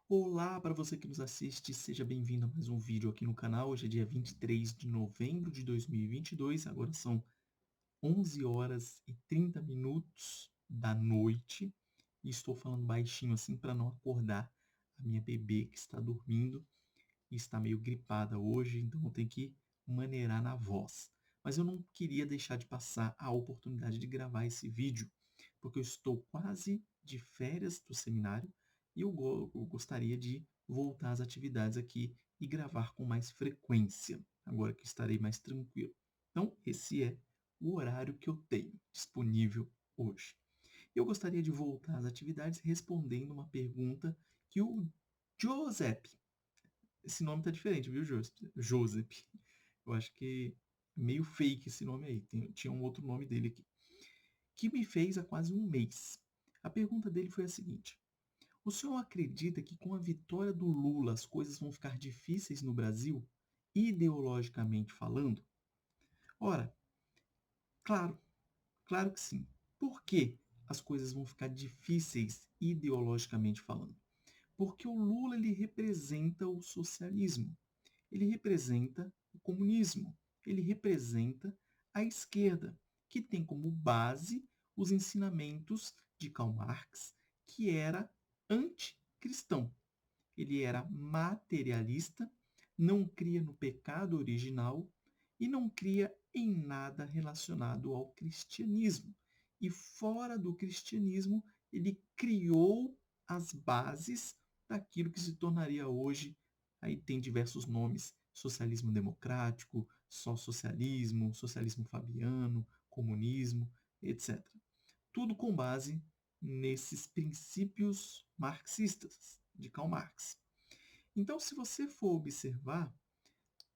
Olá para você que nos assiste, seja bem-vindo a mais um vídeo aqui no canal. Hoje é dia 23 de novembro de 2022, agora são 11h30 da noite e estou falando baixinho assim para não acordar a minha bebê que está dormindo e está meio gripada hoje, então eu tenho que maneirar na voz. Mas eu não queria deixar de passar a oportunidade de gravar esse vídeo, porque eu estou quase de férias do seminário e eu gostaria de voltar às atividades aqui e gravar com mais frequência, agora que estarei mais tranquilo. Então, esse é o horário que eu tenho disponível hoje. Eu gostaria de voltar às atividades respondendo uma pergunta que o Joseph, esse nome tá diferente, viu, Joseph? Eu acho que é meio fake esse nome aí. Tinha um outro nome dele aqui. Que me fez há quase um mês. A pergunta dele foi a seguinte: o senhor acredita que com a vitória do Lula as coisas vão ficar difíceis no Brasil, ideologicamente falando? Ora, claro, claro que sim. Por que as coisas vão ficar difíceis ideologicamente falando? Porque o Lula ele representa o socialismo. Ele representa o comunismo, ele representa a esquerda, que tem como base os ensinamentos de Karl Marx, que era anticristão. Ele era materialista, não cria no pecado original e não cria em nada relacionado ao cristianismo. E fora do cristianismo, ele criou as bases daquilo que se tornaria hoje, aí tem diversos nomes, socialismo democrático, só socialismo, socialismo fabiano, comunismo, etc. Tudo com base nesses princípios marxistas de Karl Marx. Então, se você for observar,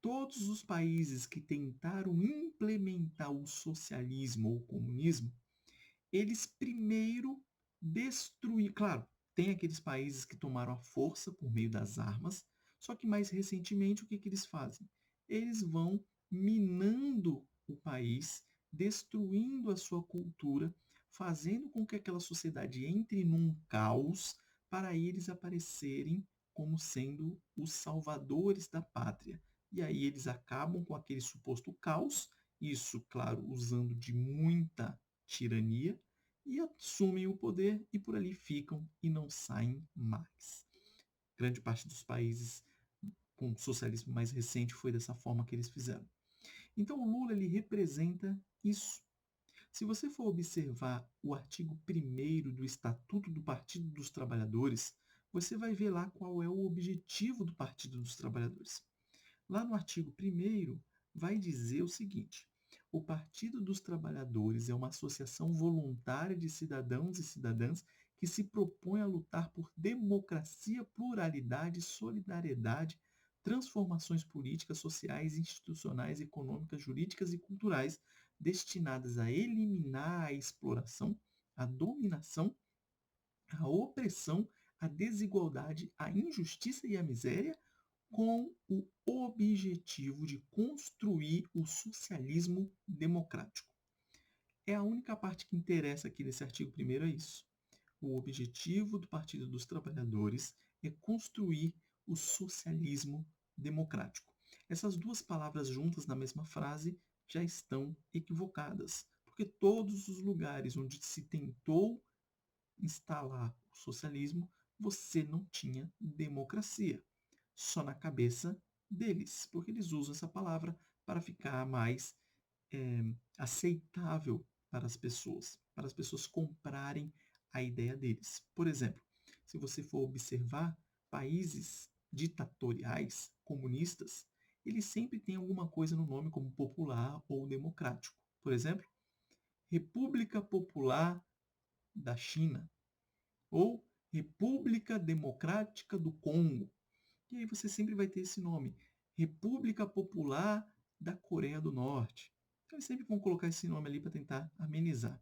todos os países que tentaram implementar o socialismo ou o comunismo, eles primeiro destruíram. Claro, tem aqueles países que tomaram a força por meio das armas, só que mais recentemente o que, que eles fazem? Eles vão minando o país, destruindo a sua cultura, fazendo com que aquela sociedade entre num caos para eles aparecerem como sendo os salvadores da pátria. E aí eles acabam com aquele suposto caos, isso, claro, usando de muita tirania, e assumem o poder e por ali ficam e não saem mais. Grande parte dos países com socialismo mais recente foi dessa forma que eles fizeram. Então o Lula ele representa isso. Se você for observar o artigo 1º do Estatuto do Partido dos Trabalhadores, você vai ver lá qual é o objetivo do Partido dos Trabalhadores. Lá no artigo 1º vai dizer o seguinte: o Partido dos Trabalhadores é uma associação voluntária de cidadãos e cidadãs que se propõe a lutar por democracia, pluralidade, solidariedade, transformações políticas, sociais, institucionais, econômicas, jurídicas e culturais destinadas a eliminar a exploração, a dominação, a opressão, a desigualdade, a injustiça e a miséria, com o objetivo de construir o socialismo democrático. É a única parte que interessa aqui nesse artigo 1º, é isso. O objetivo do Partido dos Trabalhadores é construir o socialismo democrático. Essas duas palavras juntas na mesma frase já estão equivocadas, porque todos os lugares onde se tentou instalar o socialismo, você não tinha democracia. Só na cabeça deles, porque eles usam essa palavra para ficar mais aceitável para as pessoas comprarem a ideia deles. Por exemplo, se você for observar países ditatoriais, comunistas, eles sempre têm alguma coisa no nome como popular ou democrático. Por exemplo, República Popular da China ou República Democrática do Congo. E aí você sempre vai ter esse nome, República Popular da Coreia do Norte. Então eles sempre vão colocar esse nome ali para tentar amenizar.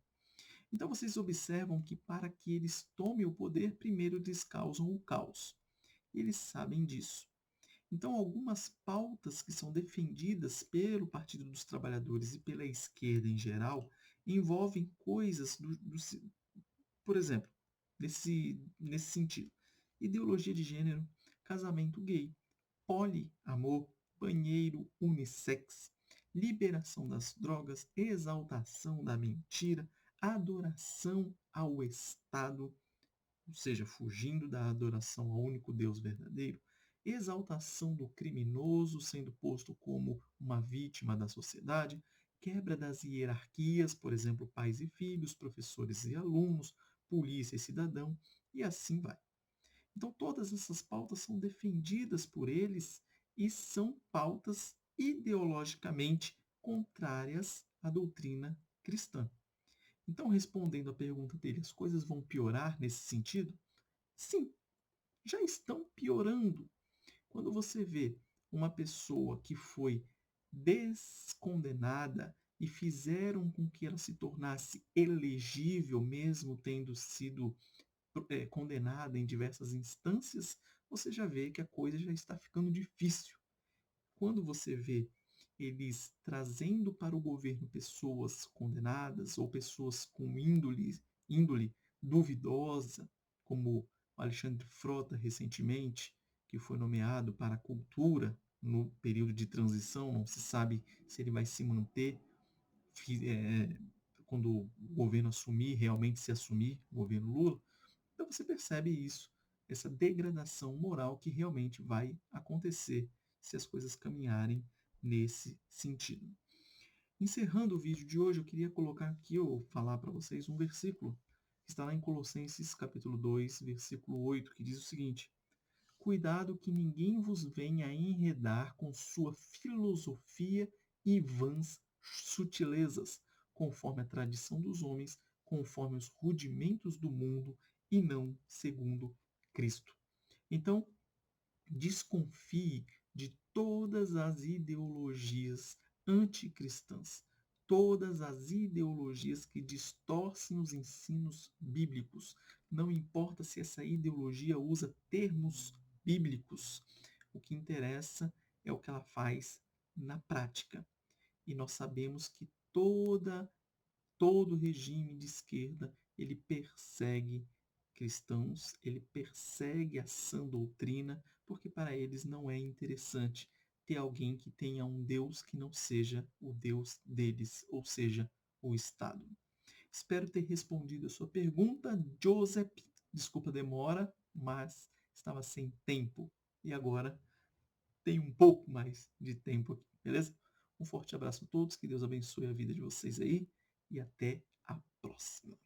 Então vocês observam que para que eles tomem o poder, primeiro eles causam o caos. E eles sabem disso. Então algumas pautas que são defendidas pelo Partido dos Trabalhadores e pela esquerda em geral envolvem coisas por exemplo, nesse sentido. ideologia de gênero, casamento gay, poliamor, banheiro unissex, liberação das drogas, exaltação da mentira, adoração ao Estado, ou seja, fugindo da adoração ao único Deus verdadeiro, exaltação do criminoso sendo posto como uma vítima da sociedade, quebra das hierarquias, por exemplo, pais e filhos, professores e alunos, polícia e cidadão, e assim vai. Então, todas essas pautas são defendidas por eles e são pautas ideologicamente contrárias à doutrina cristã. Então, respondendo à pergunta dele, as coisas vão piorar nesse sentido? Sim, já estão piorando. Quando você vê uma pessoa que foi descondenada e fizeram com que ela se tornasse elegível, mesmo tendo sido condenada em diversas instâncias, você já vê que a coisa já está ficando difícil. Quando você vê eles trazendo para o governo pessoas condenadas ou pessoas com índole duvidosa, como o Alexandre Frota recentemente, que foi nomeado para a cultura no período de transição, não se sabe se ele vai se manter quando o governo assumir, realmente se assumir, o governo Lula. Então você percebe isso, essa degradação moral que realmente vai acontecer se as coisas caminharem nesse sentido. Encerrando o vídeo de hoje, eu queria colocar aqui, ou falar para vocês um versículo que está lá em Colossenses capítulo 2, versículo 8, que diz o seguinte: cuidado que ninguém vos venha a enredar com sua filosofia e vãs sutilezas, conforme a tradição dos homens, conforme os rudimentos do mundo e não segundo Cristo. Então, desconfie de todas as ideologias anticristãs, todas as ideologias que distorcem os ensinos bíblicos. Não importa se essa ideologia usa termos bíblicos, o que interessa é o que ela faz na prática. E nós sabemos que todo regime de esquerda ele persegue cristãos, ele persegue a sã doutrina, porque para eles não é interessante ter alguém que tenha um Deus que não seja o Deus deles, ou seja, o Estado. Espero ter respondido a sua pergunta, Joseph. Desculpa a demora, mas estava sem tempo. E agora tenho um pouco mais de tempo aqui, beleza? Um forte abraço a todos, que Deus abençoe a vida de vocês aí e até a próxima.